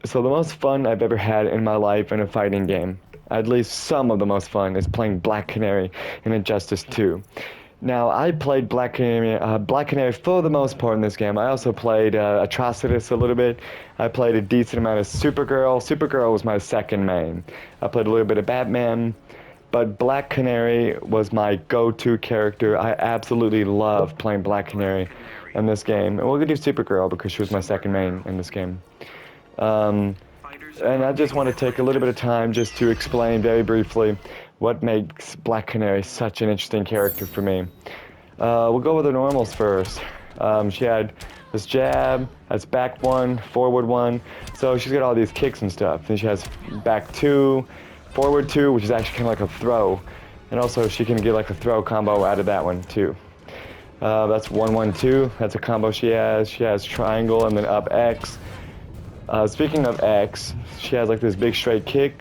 So the most fun I've ever had in my life in a fighting game, at least some of the most fun, is playing Black Canary in Injustice 2. Now, I played Black Canary for the most part in this game. I also played Atrocitus a little bit. I played a decent amount of Supergirl. Supergirl was my second main. I played a little bit of Batman, but Black Canary was my go-to character. I absolutely love playing Black Canary in this game. And we're gonna do Supergirl because she was my second main in this game. Um, and I just want to take a little bit of time just to explain very briefly what makes Black Canary such an interesting character for me. We'll go with the normals first. She had this jab, that's back one, forward one, so she's got all these kicks and stuff. Then she has back two, forward two, which is actually kind of like a throw, and also she can get like a throw combo out of that one too. That's 1-1-2, that's a combo she has. She has triangle and then up X. Speaking of X, she has like this big straight kick.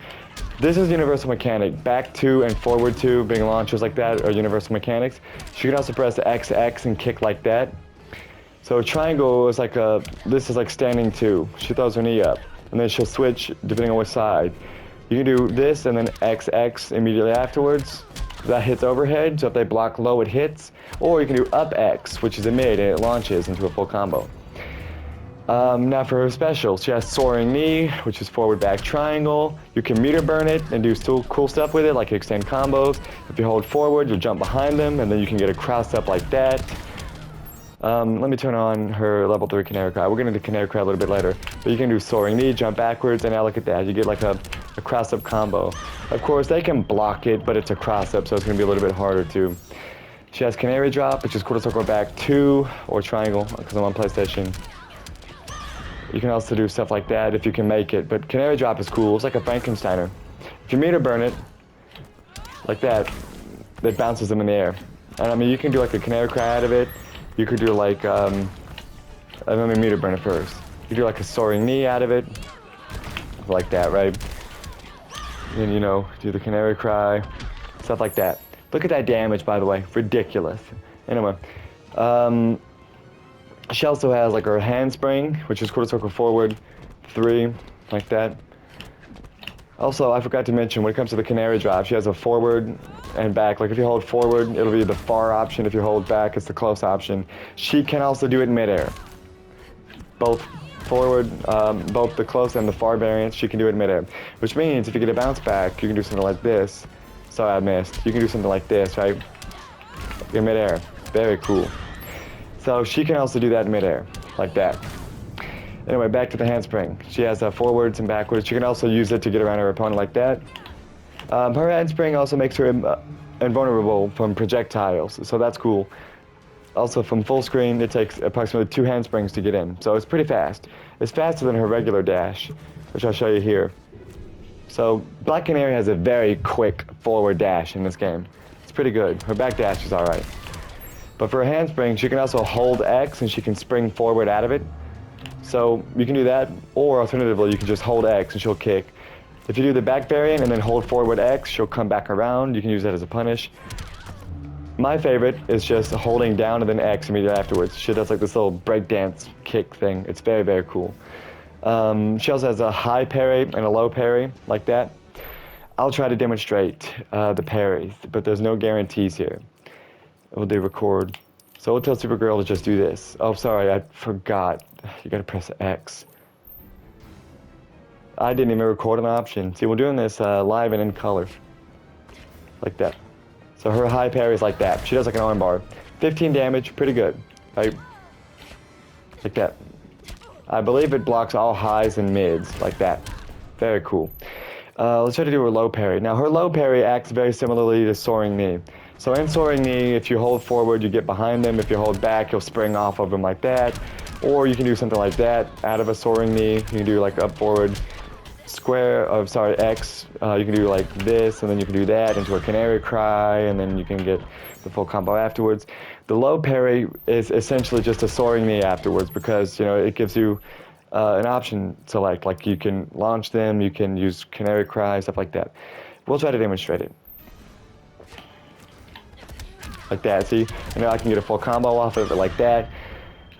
This is universal mechanic. Back two and forward two being launchers like that are universal mechanics. She can also press XX and kick like that. So triangle is like this is like standing two. She throws her knee up and then she'll switch depending on which side. You can do this and then XX immediately afterwards. That hits overhead, so if they block low it hits. Or you can do up X, which is a mid and it launches into a full combo. Now for her special, she has soaring knee, which is forward back triangle. You can meter burn it and do still cool stuff with it, like extend combos. If you hold forward, you'll jump behind them, and then you can get a cross up like that. Let me turn on her level 3 Canary Cry. We're going to do Canary Cry a little bit later. But you can do soaring knee, jump backwards, and now look at that. You get like a cross up combo. Of course, they can block it, but it's a cross up, so it's going to be a little bit harder too. She has Canary Drop, which is quarter circle back 2, or triangle, because I'm on PlayStation. You can also do stuff like that if you can make it, but Canary Drop is cool. It's like a Frankensteiner. If you meter burn it, like that, it bounces them in the air. And I mean, you can do like a Canary Cry out of it. You could do like, let me meter burn it first. You could do like a soaring knee out of it, like that, right? And you know, do the Canary Cry, stuff like that. Look at that damage, by the way, ridiculous. Anyway, she also has like her handspring, which is quarter circle forward, 3, like that. Also, I forgot to mention, when it comes to the Canary Drop, she has a forward and back. Like if you hold forward, it'll be the far option. If you hold back, it's the close option. She can also do it in midair. Both forward, both the close and the far variants, she can do it in midair. Which means if you get a bounce back, you can do something like this. Sorry, I missed. You can do something like this, right? In midair. Very cool. So she can also do that in midair, like that. Anyway, back to the handspring. She has forwards and backwards. She can also use it to get around her opponent like that. Her handspring also makes her invulnerable from projectiles, so that's cool. Also, from full screen, it takes approximately 2 handsprings to get in, so it's pretty fast. It's faster than her regular dash, which I'll show you here. So Black Canary has a very quick forward dash in this game. It's pretty good. Her back dash is alright. But for a handspring, she can also hold X and she can spring forward out of it. So you can do that, or alternatively, you can just hold X and she'll kick. If you do the back variant and then hold forward X, she'll come back around. You can use that as a punish. My favorite is just holding down and then X immediately afterwards. She does like this little breakdance kick thing. It's very, very cool. She also has a high parry and a low parry, like that. I'll try to demonstrate the parries, but there's no guarantees here. We'll do record. So we'll tell Supergirl to just do this. Oh, sorry, I forgot. You gotta press X. I didn't even record an option. See, we're doing this live and in color. Like that. So her high parry is like that. She does like an arm bar. 15 damage, pretty good, right? Like that. I believe it blocks all highs and mids, like that. Very cool. Let's try to do her low parry. Now her low parry acts very similarly to soaring knee. So in soaring knee, if you hold forward, you get behind them. If you hold back, you'll spring off of them like that. Or you can do something like that out of a soaring knee. You can do like up forward square, X. You can do like this, and then you can do that into a Canary Cry, and then you can get the full combo afterwards. The low parry is essentially just a soaring knee afterwards because, you know, it gives you an option to like you can launch them, you can use Canary Cry, stuff like that. We'll try to demonstrate it. Like that, see? You know, I can get a full combo off of it like that.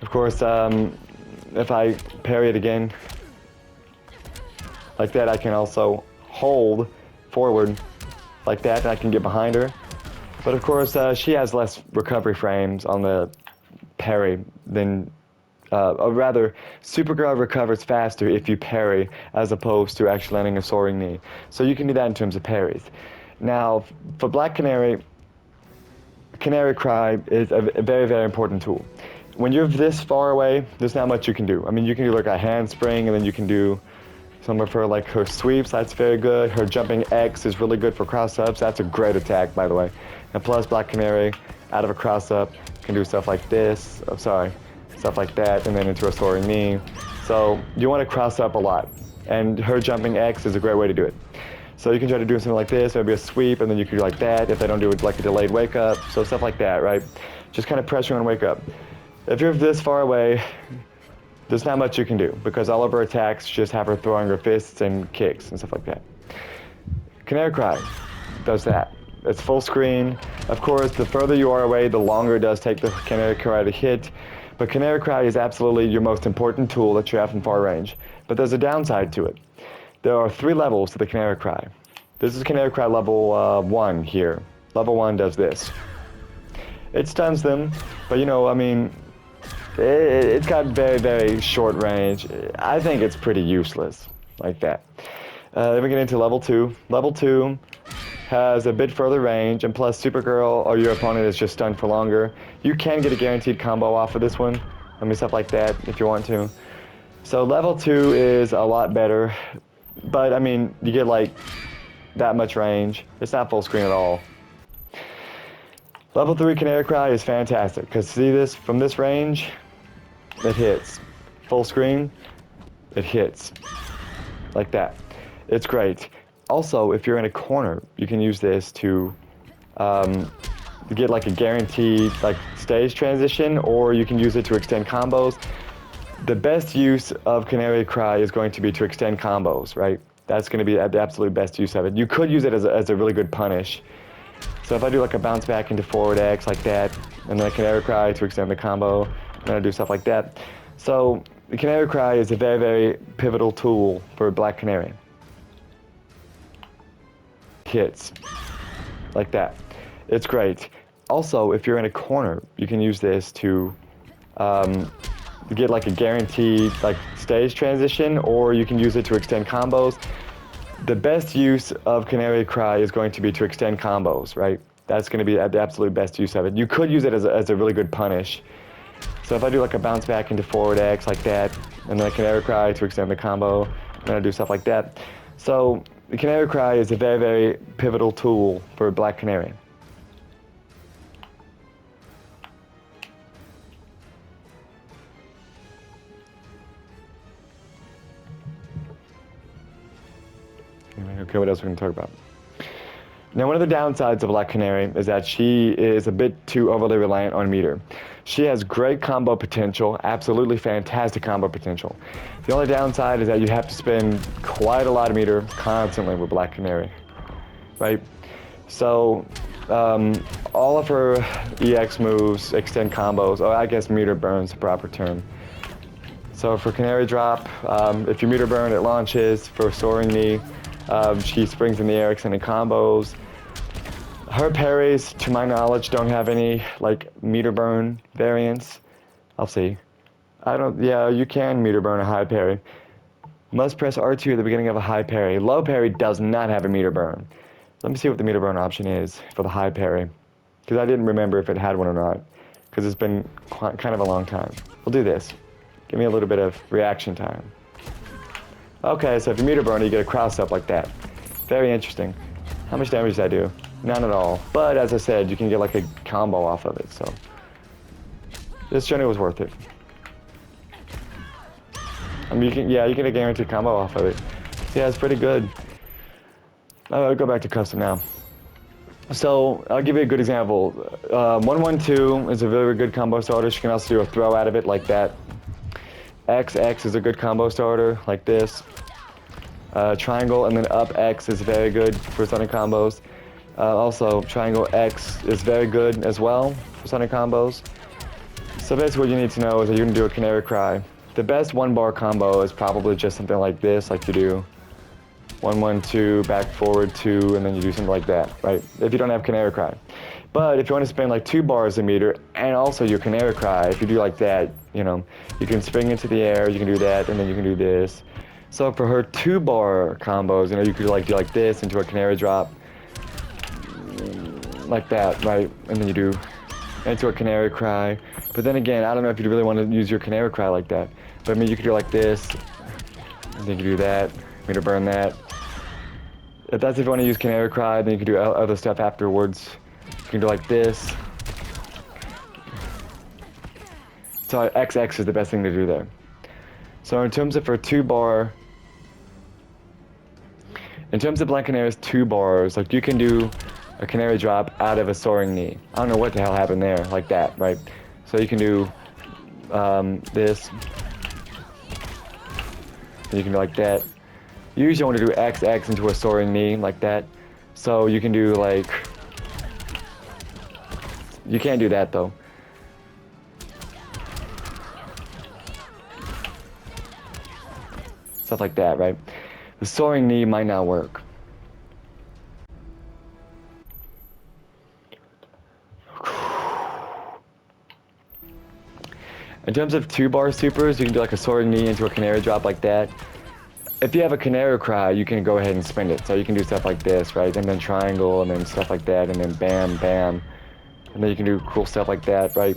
Of course, if I parry it again, Like that, I can also hold forward like that, and I can get behind her. But of course, she has less recovery frames on the parry than, or rather, Supergirl recovers faster if you parry as opposed to actually landing a soaring knee. So you can do that in terms of parries. Now, for Black Canary, Canary Cry is a very, very important tool. When you're this far away, there's not much you can do. I mean, you can do like a handspring, and then you can do some of her, like her sweeps, that's very good. Her jumping X is really good for cross-ups. That's a great attack, by the way. And plus, Black Canary, out of a cross-up, can do stuff like this, stuff like that, and then into a soaring knee. So you want to cross up a lot. And her jumping X is a great way to do it. So you can try to do something like this, maybe a sweep, and then you can do like that if they don't do it like a delayed wake up. So stuff like that, right? Just kind of pressure and wake up. If you're this far away, there's not much you can do because all of her attacks just have her throwing her fists and kicks and stuff like that. Canary Cry does that. It's full screen. Of course, the further you are away, the longer it does take the Canary Cry to hit. But Canary Cry is absolutely your most important tool that you have in far range. But there's a downside to it. There are 3 levels to the Canary Cry. This is Canary Cry level 1 here. Level 1 does this. It stuns them, but you know, I mean, it's got very, very short range. I think it's pretty useless, like that. Then we get into level 2. Level 2 has a bit further range, and plus Supergirl or your opponent is just stunned for longer. You can get a guaranteed combo off of this one. I mean, stuff like that if you want to. So level 2 is a lot better, but I mean, you get like that much range. It's not full screen at all. Level 3 Canary Cry is fantastic, because see this, from this range, it hits. Full screen, it hits. Like that. It's great. Also, if you're in a corner, you can use this to get like a guaranteed like stage transition, or you can use it to extend combos. The best use of Canary Cry is going to be to extend combos, right? That's going to be the absolute best use of it. You could use it as a really good punish. So if I do like a bounce back into forward X like that, and then a Canary Cry to extend the combo, and then I do stuff like that. So the Canary Cry is a very, very pivotal tool for Black Canary. Hits. Like that. It's great. Also, if you're in a corner, you can use this to get like a guaranteed like stage transition, or you can use it to extend combos. The best use of Canary Cry is going to be to extend combos, right? That's going to be the absolute best use of it. You could use it as a really good punish. So if I do like a bounce back into forward X like that, and then a Canary Cry to extend the combo, and then I do stuff like that. So the Canary Cry is a very, very pivotal tool for Black Canary. Okay, what else we can talk about? Now, one of the downsides of Black Canary is that she is a bit too overly reliant on meter. She has great combo potential, absolutely fantastic combo potential. The only downside is that you have to spend quite a lot of meter constantly with Black Canary, right? So, all of her EX moves extend combos, or I guess meter burn's the proper term. So for Canary Drop, if you meter burn, it launches. For Soaring Knee, she springs in the air, extending combos. Her parries, to my knowledge, don't have any like meter burn variants. I'll see. Yeah, you can meter burn a high parry. Must press R2 at the beginning of a high parry. Low parry does not have a meter burn. Let me see what the meter burn option is for the high parry, because I didn't remember if it had one or not, because it's been kind of a long time. We'll do this. Give me a little bit of reaction time. Okay, so if you meter burn, you get a cross up like that. Very interesting. How much damage does that do? None at all. But as I said, you can get like a combo off of it, so this journey was worth it. I mean, you can get a guaranteed combo off of it. Yeah, it's pretty good. I'll go back to custom now. So I'll give you a good example. 112 is a very good combo starter. She can also do a throw out of it like that. XX is a good combo starter, like this. Triangle and then up X is very good for stunning combos. Also, triangle X is very good as well for stunning combos. So basically what you need to know is that you can do a Canary Cry. The best one bar combo is probably just something like this, like you do 1, 1, 2, back, forward, 2, and then you do something like that, right? If you don't have Canary Cry. But if you want to spend like 2 bars a meter, and also your Canary Cry, if you do like that, you know, you can spring into the air, you can do that, and then you can do this. So for her 2-bar combos, you know, you could like do like this into a Canary Drop, like that, right? And then you do into a Canary Cry. But then again, I don't know if you really want to use your Canary Cry like that. But I mean, you could do like this, and then you can do that, meter burn that. If that's if you want to use Canary Cry, then you can do other stuff afterwards. You can do like this. So XX is the best thing to do there. So in terms of her 2-bar, in terms of Black Canary's 2 bars, like you can do a Canary Drop out of a Soaring Knee. I don't know what the hell happened there, like that, right? So you can do this. And you can do like that. You usually want to do XX into a Soaring Knee, like that. So you can do like, you can't do that though. Stuff like that, right? The Soaring Knee might not work. In terms of 2-bar supers, you can do like a Soaring Knee into a Canary Drop like that. If you have a Canary Cry, you can go ahead and spin it. So you can do stuff like this, right? And then triangle, and then stuff like that, and then bam, bam. And then you can do cool stuff like that, right?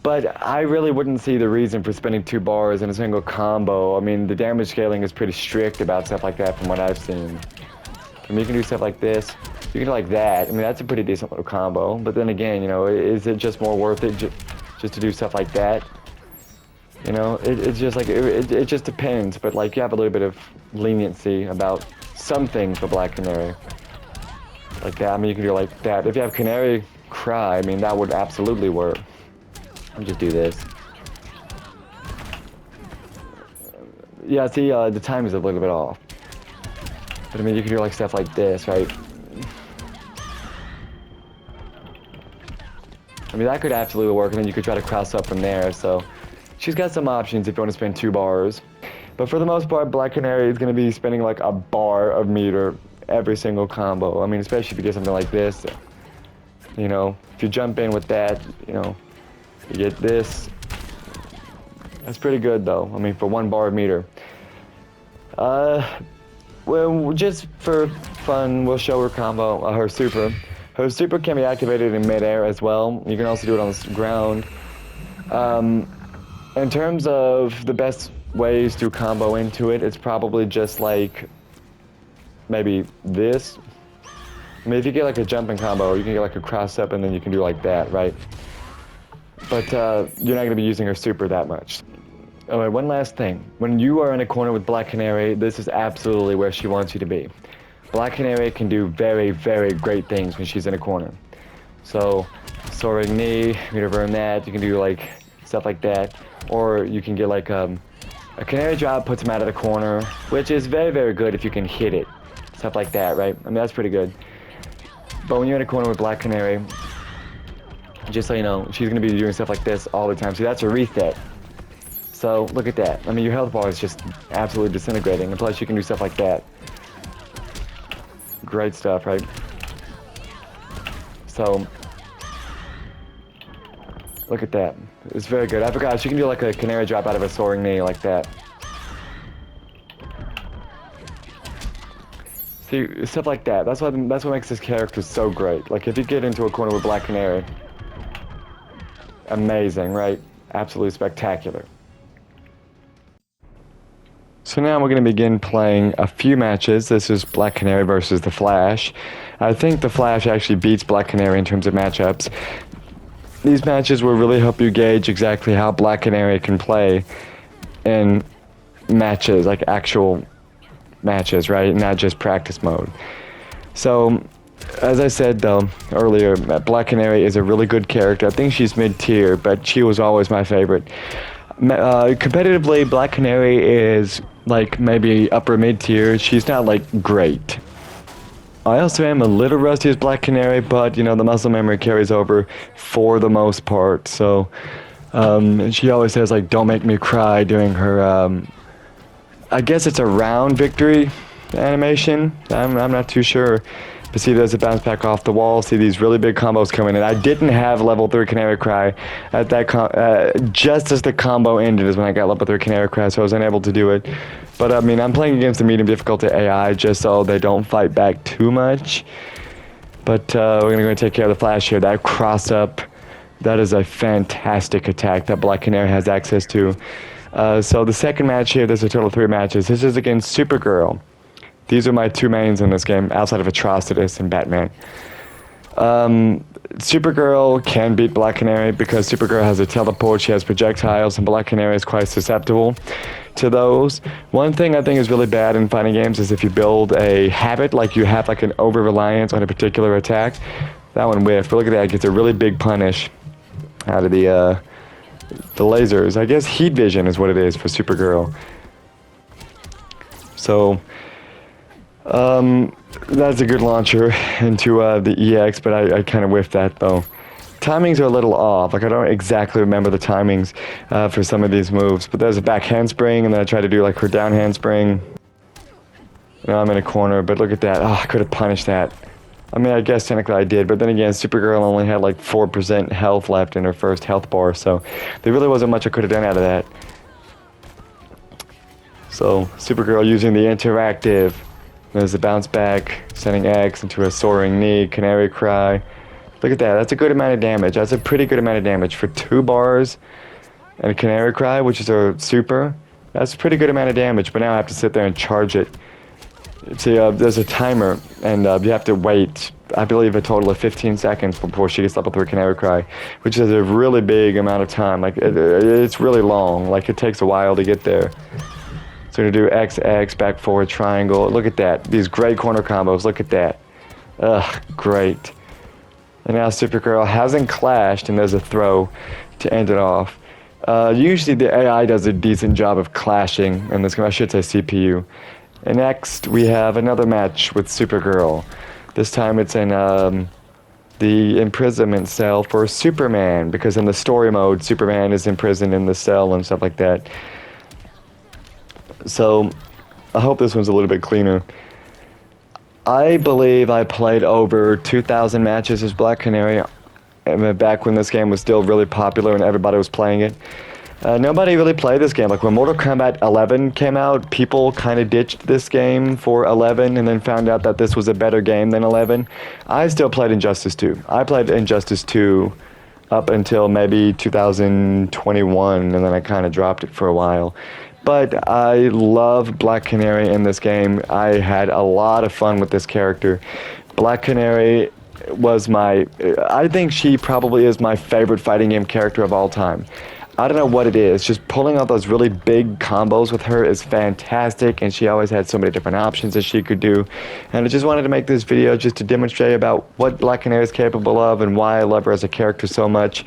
But I really wouldn't see the reason for spending 2 bars in a single combo. I mean, the damage scaling is pretty strict about stuff like that from what I've seen. I mean, you can do stuff like this. You can do like that. I mean, that's a pretty decent little combo. But then again, you know, is it just more worth it just to do stuff like that? You know, it's just like, it just depends. But like, you have a little bit of leniency about some things for Black Canary. Like that. I mean, you can do like that. If you have Canary Cry, I mean, that would absolutely work. I'll just do this. Yeah, see, the time is a little bit off. But I mean, you can do like stuff like this, right? I mean, that could absolutely work, and then you could try to cross up from there. So she's got some options if you want to spend 2 bars. But for the most part, Black Canary is going to be spending like a bar of meter every single combo. I mean, especially if you get something like this. You know, if you jump in with that, you know, you get this. That's pretty good though. I mean, for 1 bar of meter. Well, just for fun, we'll show her combo, her super. Her super can be activated in midair as well. You can also do it on the ground. In terms of the best ways to combo into it, it's probably just like maybe this. I mean, if you get like a jumping combo, you can get like a cross up and then you can do like that, right? But you're not going to be using her super that much. All right, one last thing. When you are in a corner with Black Canary, this is absolutely where she wants you to be. Black Canary can do very, very great things when she's in a corner. So, Soaring Knee, meter burn that, you can do like stuff like that. Or you can get like a Canary Drop, puts him out of the corner, which is very, very good if you can hit it. Stuff like that, right? I mean, that's pretty good. But when you're in a corner with Black Canary, just so you know, she's going to be doing stuff like this all the time. See, that's a reset. So, look at that. I mean, your health bar is just absolutely disintegrating. And plus, you can do stuff like that. Great stuff, right? So, look at that. It's very good. I forgot, she can do like a Canary Drop out of a Soaring Knee like that. See, stuff like that. That's what makes this character so great. Like, if you get into a corner with Black Canary, amazing, right? Absolutely spectacular. So now we're going to begin playing a few matches. This is Black Canary versus the Flash. I think the Flash actually beats Black Canary in terms of matchups. These matches will really help you gauge exactly how Black Canary can play in matches, like actual matches, right? Not just practice mode. So, as I said though earlier, Black Canary is a really good character. I think she's mid-tier, but she was always my favorite. Competitively, Black Canary is like maybe upper mid-tier. She's not like great. I also am a little rusty as Black Canary, but you know, the muscle memory carries over for the most part. So she always says like, "Don't make me cry" during her I guess it's a round victory. The animation, I'm not too sure. But see, there's a bounce back off the wall. See these really big combos coming in. I didn't have level 3 Canary Cry at that just as the combo ended is when I got level 3 Canary Cry, so I was unable to do it. But I mean, I'm playing against the medium difficulty AI just so they don't fight back too much. But we're gonna go take care of the flash here. That cross up, that is a fantastic attack that Black Canary has access to. So the second match here, there's a total of 3 matches. This is against Supergirl. These are my 2 mains in this game, outside of Atrocitus and Batman. Supergirl can beat Black Canary because Supergirl has a teleport, she has projectiles, and Black Canary is quite susceptible to those. One thing I think is really bad in fighting games is if you build a habit, like you have like an over-reliance on a particular attack. That one whiffed, but look at that, it gets a really big punish out of the lasers. I guess heat vision is what it is for Supergirl. So that's a good launcher into the EX, but I kind of whiffed that though. Timings are a little off. Like I don't exactly remember the timings for some of these moves, but there's a back handspring, and then I try to do like her down handspring. Now I'm in a corner, but look at that. Oh, I could have punished that. I mean, I guess technically I did, but then again, Supergirl only had like 4% health left in her first health bar, so there really wasn't much I could have done out of that. So Supergirl using the interactive. There's the bounce back, sending X into a soaring knee, Canary Cry. Look at that, that's a good amount of damage. That's a pretty good amount of damage. For 2 bars and a Canary Cry, which is a super, that's a pretty good amount of damage, but now I have to sit there and charge it. See, there's a timer, and you have to wait, I believe, a total of 15 seconds before she gets level 3 Canary Cry, which is a really big amount of time. Like, it's really long. Like, it takes a while to get there. So we're going to do XX, back forward, triangle. Look at that. These great corner combos. Look at that. Ugh, great. And now Supergirl hasn't clashed, and there's a throw to end it off. Usually the AI does a decent job of clashing in this game. I should say CPU. And next, we have another match with Supergirl. This time it's in the imprisonment cell for Superman, because in the story mode, Superman is imprisoned in the cell and stuff like that. So, I hope this one's a little bit cleaner. I believe I played over 2,000 matches as Black Canary back when this game was still really popular and everybody was playing it. Nobody really played this game. Like when Mortal Kombat 11 came out, people kind of ditched this game for 11 and then found out that this was a better game than 11. I still played Injustice 2. I played Injustice 2 up until maybe 2021, and then I kind of dropped it for a while. But I love Black Canary in this game. I had a lot of fun with this character. Black Canary was I think she probably is my favorite fighting game character of all time. I don't know what it is, just pulling out those really big combos with her is fantastic, and she always had so many different options that she could do. And I just wanted to make this video just to demonstrate about what Black Canary is capable of and why I love her as a character so much.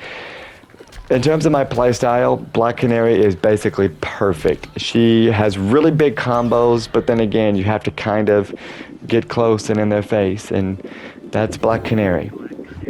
In terms of my playstyle, Black Canary is basically perfect. She has really big combos, but then again, you have to kind of get close and in their face, and that's Black Canary.